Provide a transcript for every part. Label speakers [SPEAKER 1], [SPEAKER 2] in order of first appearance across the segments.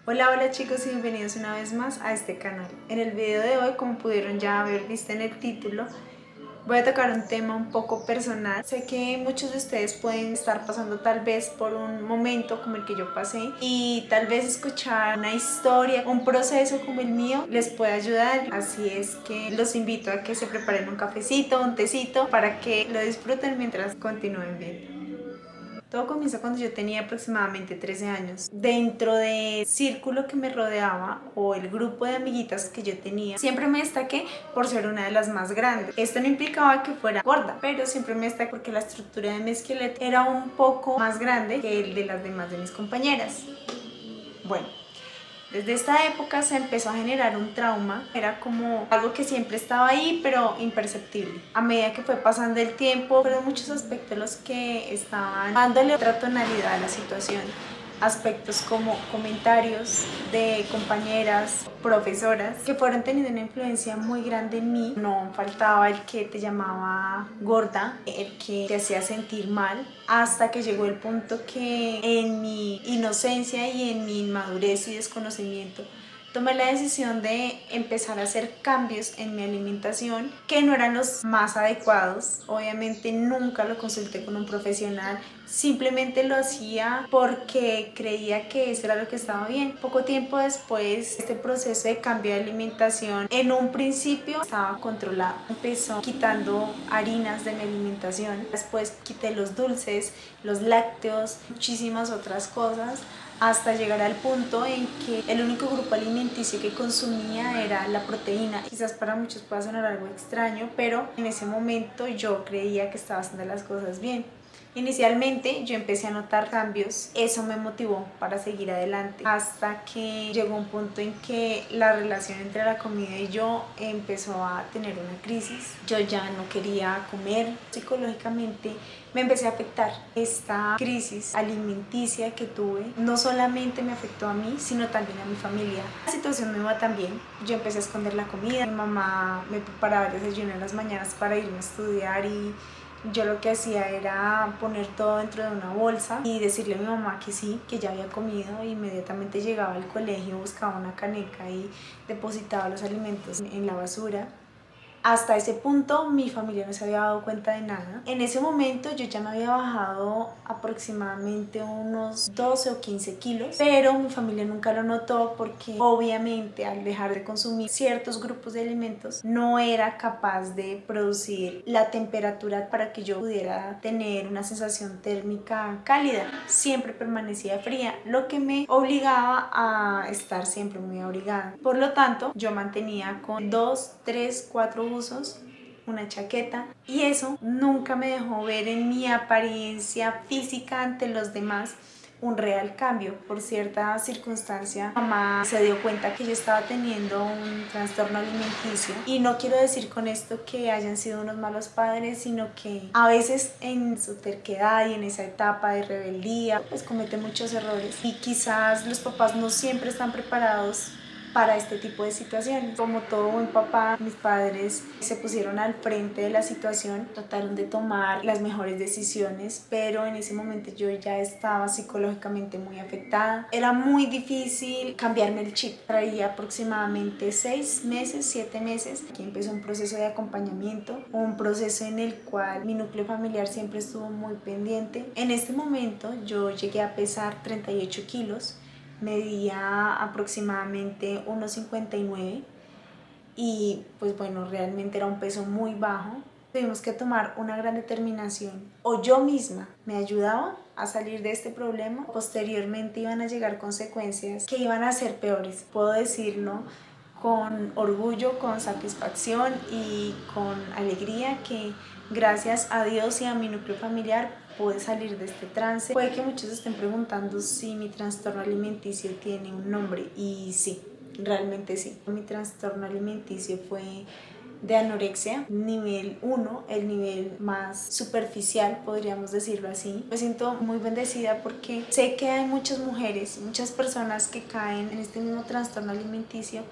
[SPEAKER 1] Hola, hola chicos y bienvenidos una vez más a este canal. En el video de hoy, como pudieron ya haber visto en el título, voy a tocar un tema un poco personal. Sé que muchos de ustedes pueden estar pasando tal vez por un momento como el que yo pasé y tal vez escuchar una historia, un proceso como el mío les puede ayudar. Así es que los invito a que se preparen un cafecito, un tecito para que lo disfruten mientras continúen viendo. Todo comienza cuando yo tenía aproximadamente 13 años. Dentro del círculo que me rodeaba o el grupo de amiguitas que yo tenía, siempre me destaqué por ser una de las más grandes. Esto no implicaba que fuera gorda, pero siempre me destaqué porque la estructura de mi esqueleto era un poco más grande que el de las demás de mis compañeras. Bueno, desde esta época se empezó a generar un trauma, era como algo que siempre estaba ahí pero imperceptible. A medida que fue pasando el tiempo, fueron muchos aspectos los que estaban dándole otra tonalidad a la situación. Aspectos como comentarios de compañeras, profesoras, que fueron teniendo una influencia muy grande en mí. No faltaba el que te llamaba gorda, el que te hacía sentir mal, hasta que llegó el punto que en mi inocencia y en mi inmadurez y desconocimiento tomé la decisión de empezar a hacer cambios en mi alimentación que no eran los más adecuados. Obviamente nunca lo consulté con un profesional, simplemente lo hacía porque creía que eso era lo que estaba bien. Poco tiempo después, este proceso de cambio de alimentación en un principio estaba controlado. Empezó quitando harinas de mi alimentación, después quité los dulces, los lácteos, muchísimas otras cosas, hasta llegar al punto en que el único grupo alimenticio que consumía era la proteína. Quizás para muchos pueda sonar algo extraño, pero en ese momento yo creía que estaba haciendo las cosas bien. Inicialmente yo empecé a notar cambios, eso me motivó para seguir adelante, hasta que llegó un punto en que la relación entre la comida y yo empezó a tener una crisis. Yo ya no quería comer, psicológicamente me empecé a afectar. Esta crisis alimenticia que tuve no solamente me afectó a mí, sino también a mi familia. La situación me iba tan bien, yo empecé a esconder la comida, mi mamá me preparaba el desayuno en las mañanas para irme a estudiar y yo lo que hacía era poner todo dentro de una bolsa y decirle a mi mamá que sí, que ya había comido. Inmediatamente llegaba al colegio, buscaba una caneca y depositaba los alimentos en la basura. Hasta ese punto mi familia no se había dado cuenta de nada. En ese momento yo ya me había bajado aproximadamente unos 12 o 15 kilos, pero mi familia nunca lo notó porque obviamente al dejar de consumir ciertos grupos de alimentos no era capaz de producir la temperatura para que yo pudiera tener una sensación térmica cálida. Siempre permanecía fría, lo que me obligaba a estar siempre muy abrigada. Por lo tanto, yo mantenía con 2, 3, 4 buzos, una chaqueta, y eso nunca me dejó ver en mi apariencia física ante los demás un real cambio. Por cierta circunstancia, mamá se dio cuenta que yo estaba teniendo un trastorno alimenticio, y no quiero decir con esto que hayan sido unos malos padres, sino que a veces en su terquedad y en esa etapa de rebeldía pues cometen muchos errores, y quizás los papás no siempre están preparados para este tipo de situaciones. Como todo buen papá, mis padres se pusieron al frente de la situación, trataron de tomar las mejores decisiones, pero en ese momento yo ya estaba psicológicamente muy afectada. Era muy difícil cambiarme el chip. Traía aproximadamente 6 meses, 7 meses. Aquí empezó un proceso de acompañamiento, un proceso en el cual mi núcleo familiar siempre estuvo muy pendiente. En este momento yo llegué a pesar 38 kilos, medía aproximadamente 1,59 y pues bueno, realmente era un peso muy bajo. Tuvimos que tomar una gran determinación. O yo misma me ayudaba a salir de este problema, posteriormente iban a llegar consecuencias que iban a ser peores. Puedo decirlo con orgullo, con satisfacción y con alegría que gracias a Dios y a mi núcleo familiar pude salir de este trance. Puede que muchos estén preguntando si mi trastorno alimenticio tiene un nombre, y sí, realmente sí. Mi trastorno alimenticio fue de anorexia, nivel 1, el nivel más superficial, podríamos decirlo así. Me siento muy bendecida porque sé que hay muchas mujeres, muchas personas que caen en este mismo trastorno alimenticio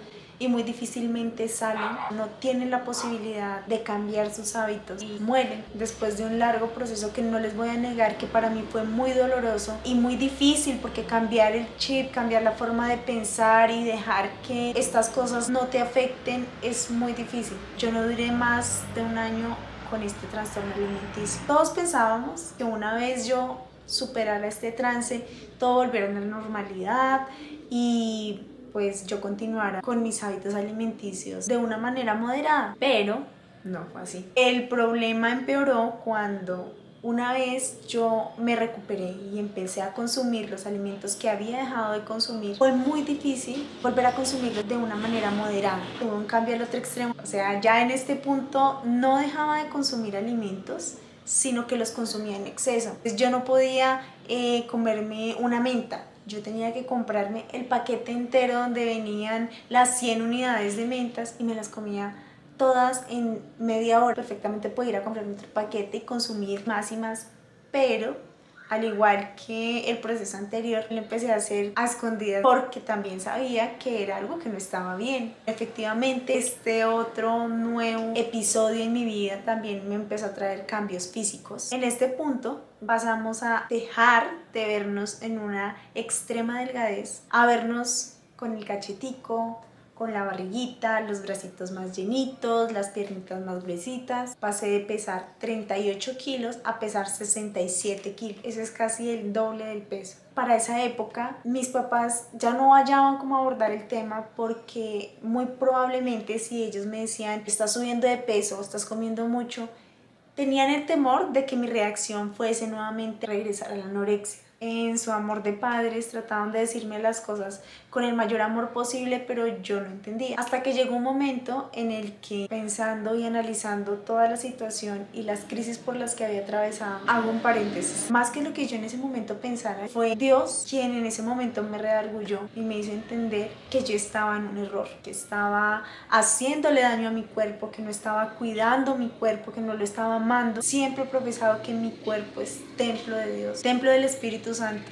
[SPEAKER 1] y muy difícilmente salen, no tienen la posibilidad de cambiar sus hábitos y mueren después de un largo proceso que no les voy a negar que para mí fue muy doloroso y muy difícil, porque cambiar el chip, cambiar la forma de pensar y dejar que estas cosas no te afecten es muy difícil. Yo no duré más de un año con este trastorno alimenticio. Todos pensábamos que una vez yo superara este trance, todo volviera a la normalidad y pues yo continuara con mis hábitos alimenticios de una manera moderada, pero no fue así. El problema empeoró cuando una vez yo me recuperé y empecé a consumir los alimentos que había dejado de consumir. Fue muy difícil volver a consumirlos de una manera moderada. Tuve un cambio al otro extremo. O sea, ya en este punto no dejaba de consumir alimentos, sino que los consumía en exceso. Entonces, yo no podía comerme una menta. Yo tenía que comprarme el paquete entero donde venían las 100 unidades de mentas y me las comía todas en media hora. Perfectamente podía ir a comprarme otro paquete y consumir más y más, pero al igual que el proceso anterior, lo empecé a hacer a escondidas porque también sabía que era algo que no estaba bien. Efectivamente, este otro nuevo episodio en mi vida también me empezó a traer cambios físicos. En este punto pasamos a dejar de vernos en una extrema delgadez a vernos con el cachetico, con la barriguita, los bracitos más llenitos, las piernitas más gruesitas. Pasé de pesar 38 kilos a pesar 67 kilos. Eso es casi el doble del peso. Para esa época, mis papás ya no hallaban cómo abordar el tema porque muy probablemente si ellos me decían, estás subiendo de peso, estás comiendo mucho, tenían el temor de que mi reacción fuese nuevamente regresar a la anorexia. En su amor de padres trataban de decirme las cosas con el mayor amor posible, pero yo no entendía. Hasta que llegó un momento en el que, pensando y analizando toda la situación y las crisis por las que había atravesado, hago un paréntesis. Más que lo que yo en ese momento pensara, fue Dios quien en ese momento me redarguyó y me hizo entender que yo estaba en un error, que estaba haciéndole daño a mi cuerpo, que no estaba cuidando mi cuerpo, que no lo estaba amando. Siempre he profesado que mi cuerpo es templo de Dios, templo del Espíritu Santo,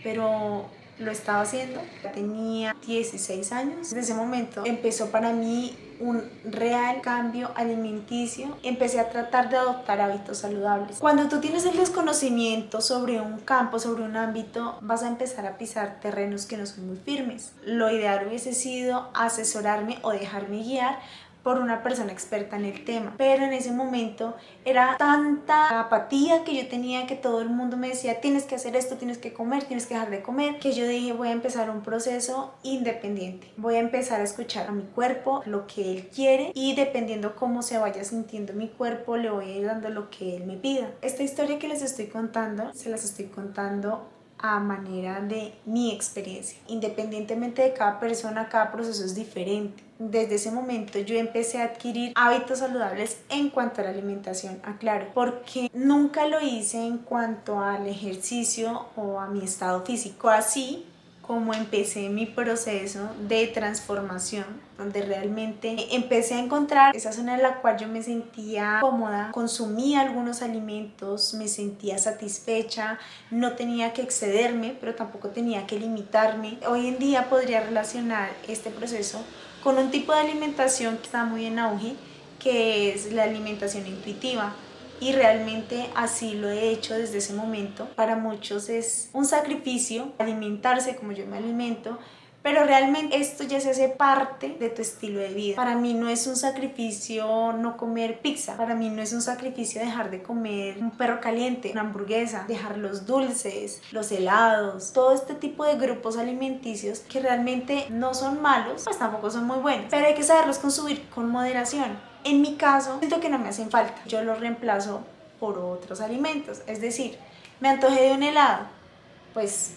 [SPEAKER 1] pero lo estaba haciendo. Tenía 16 años. Desde ese momento empezó para mí un real cambio alimenticio. Empecé a tratar de adoptar hábitos saludables. Cuando tú tienes el desconocimiento sobre un campo, sobre un ámbito, vas a empezar a pisar terrenos que no son muy firmes. Lo ideal hubiese sido asesorarme o dejarme guiar por una persona experta en el tema, pero en ese momento era tanta apatía que yo tenía, que todo el mundo me decía tienes que hacer esto, tienes que comer, tienes que dejar de comer, que yo dije voy a empezar un proceso independiente, voy a empezar a escuchar a mi cuerpo, lo que él quiere, y dependiendo cómo se vaya sintiendo mi cuerpo le voy a ir dando lo que él me pida. Esta historia que les estoy contando, se las estoy contando a manera de mi experiencia. Independientemente de cada persona, cada proceso es diferente. Desde ese momento yo empecé a adquirir hábitos saludables en cuanto a la alimentación, aclaro, porque nunca lo hice en cuanto al ejercicio o a mi estado físico. Así como empecé mi proceso de transformación, donde realmente empecé a encontrar esa zona en la cual yo me sentía cómoda, consumía algunos alimentos, me sentía satisfecha, no tenía que excederme, pero tampoco tenía que limitarme. Hoy en día podría relacionar este proceso con un tipo de alimentación que está muy en auge, que es la alimentación intuitiva. Y realmente así lo he hecho desde ese momento. Para muchos es un sacrificio alimentarse como yo me alimento, pero realmente esto ya se hace parte de tu estilo de vida. Para mí no es un sacrificio no comer pizza, para mí no es un sacrificio dejar de comer un perro caliente, una hamburguesa, dejar los dulces, los helados, todo este tipo de grupos alimenticios que realmente no son malos, pues tampoco son muy buenos, pero hay que saberlos consumir con moderación. En mi caso, siento que no me hacen falta, yo los reemplazo por otros alimentos, es decir, me antojé de un helado, pues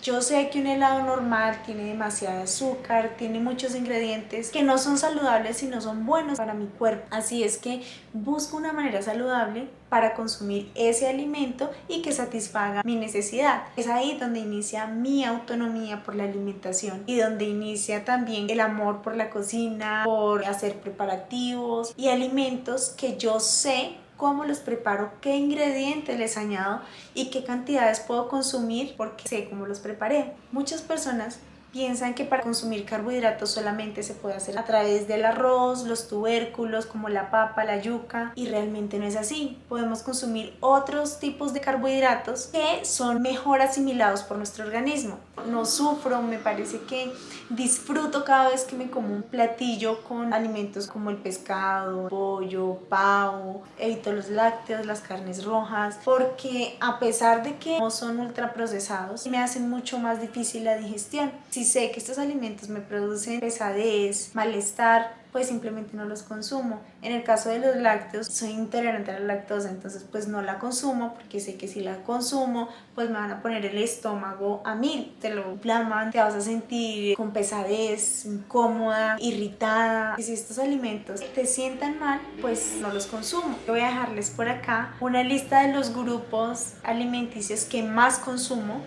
[SPEAKER 1] yo sé que un helado normal tiene demasiado azúcar, tiene muchos ingredientes que no son saludables y no son buenos para mi cuerpo. Así es que busco una manera saludable para consumir ese alimento y que satisfaga mi necesidad. Es ahí donde inicia mi autonomía por la alimentación y donde inicia también el amor por la cocina, por hacer preparativos y alimentos que yo sé cómo los preparo, qué ingredientes les añado y qué cantidades puedo consumir porque sé cómo los preparé. Muchas personas piensan que para consumir carbohidratos solamente se puede hacer a través del arroz, los tubérculos como la papa, la yuca, y realmente no es así. Podemos consumir otros tipos de carbohidratos que son mejor asimilados por nuestro organismo. No sufro, me parece que disfruto cada vez que me como un platillo con alimentos como el pescado, pollo, pavo, evito los lácteos, las carnes rojas, porque a pesar de que no son ultraprocesados, me hacen mucho más difícil la digestión. Si sé que estos alimentos me producen pesadez, malestar, pues simplemente no los consumo. En el caso de los lácteos, soy intolerante a la lactosa, entonces pues no la consumo porque sé que si la consumo, pues me van a poner el estómago a 1000, te lo inflaman, te vas a sentir con pesadez, incómoda, irritada. Y si estos alimentos te sientan mal, pues no los consumo. Voy a dejarles por acá una lista de los grupos alimenticios que más consumo.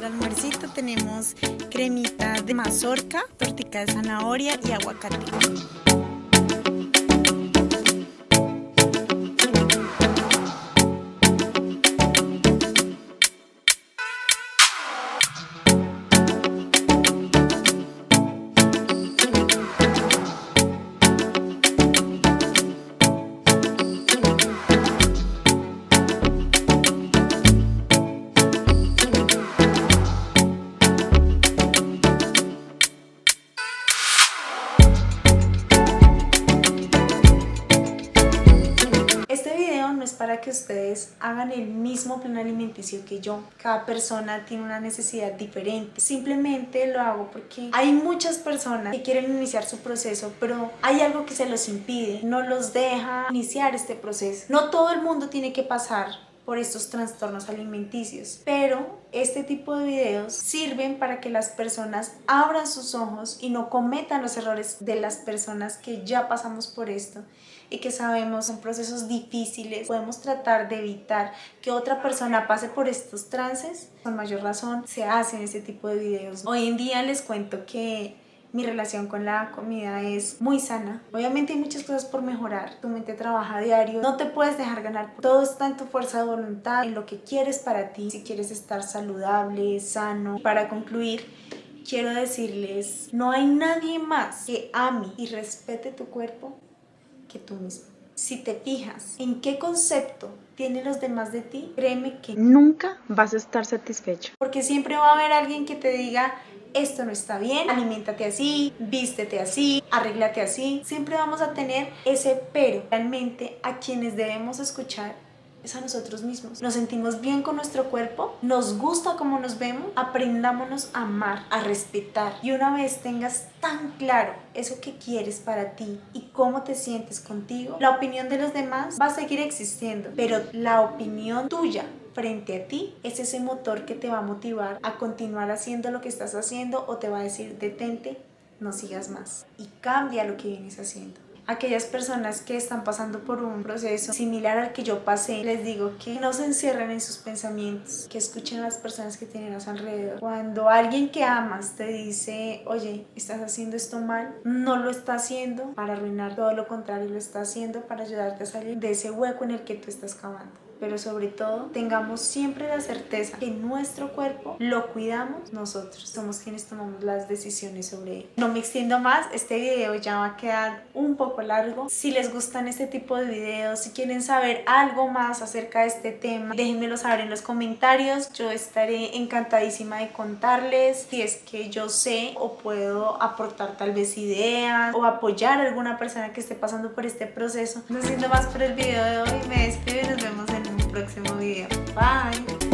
[SPEAKER 1] Almuercito tenemos cremita de mazorca, tortica de zanahoria y aguacate. Para que ustedes hagan el mismo plan alimenticio que yo. Cada persona tiene una necesidad diferente. Simplemente lo hago porque hay muchas personas que quieren iniciar su proceso, pero hay algo que se los impide, no los deja iniciar este proceso. No todo el mundo tiene que pasar por estos trastornos alimenticios, pero este tipo de videos sirven para que las personas abran sus ojos y no cometan los errores de las personas que ya pasamos por esto y que sabemos son procesos difíciles. Podemos tratar de evitar que otra persona pase por estos trances. Con mayor razón se hacen este tipo de videos. Hoy en día les cuento que mi relación con la comida es muy sana. Obviamente hay muchas cosas por mejorar. Tu mente trabaja a diario. No te puedes dejar ganar. Todo está en tu fuerza de voluntad, en lo que quieres para ti. Si quieres estar saludable, sano. Para concluir, quiero decirles, no hay nadie más que ame y respete tu cuerpo que tú mismo. Si te fijas en qué concepto tienen los demás de ti, créeme que nunca vas a estar satisfecho. Porque siempre va a haber alguien que te diga, esto no está bien, aliméntate así, vístete así, arréglate así. Siempre vamos a tener ese pero. Realmente a quienes debemos escuchar es a nosotros mismos. Nos sentimos bien con nuestro cuerpo, nos gusta cómo nos vemos, aprendámonos a amar, a respetar. Y una vez tengas tan claro eso que quieres para ti y cómo te sientes contigo, la opinión de los demás va a seguir existiendo, pero la opinión tuya frente a ti es ese motor que te va a motivar a continuar haciendo lo que estás haciendo, o te va a decir, detente, no sigas más y cambia lo que vienes haciendo. Aquellas personas que están pasando por un proceso similar al que yo pasé, les digo que no se encierren en sus pensamientos, que escuchen a las personas que tienen a su alrededor. Cuando alguien que amas te dice, oye, estás haciendo esto mal, no lo está haciendo para arruinar, todo lo contrario, lo está haciendo para ayudarte a salir de ese hueco en el que tú estás cavando. Pero sobre todo, tengamos siempre la certeza que nuestro cuerpo lo cuidamos nosotros. Somos quienes tomamos las decisiones sobre él. No me extiendo más, este video ya va a quedar un poco largo. Si les gustan este tipo de videos, si quieren saber algo más acerca de este tema, déjenmelo saber en los comentarios. Yo estaré encantadísima de contarles si es que yo sé o puedo aportar tal vez ideas o apoyar a alguna persona que esté pasando por este proceso. No siendo más por el video de hoy, me despido y nos vemos en un próximo video. Bye.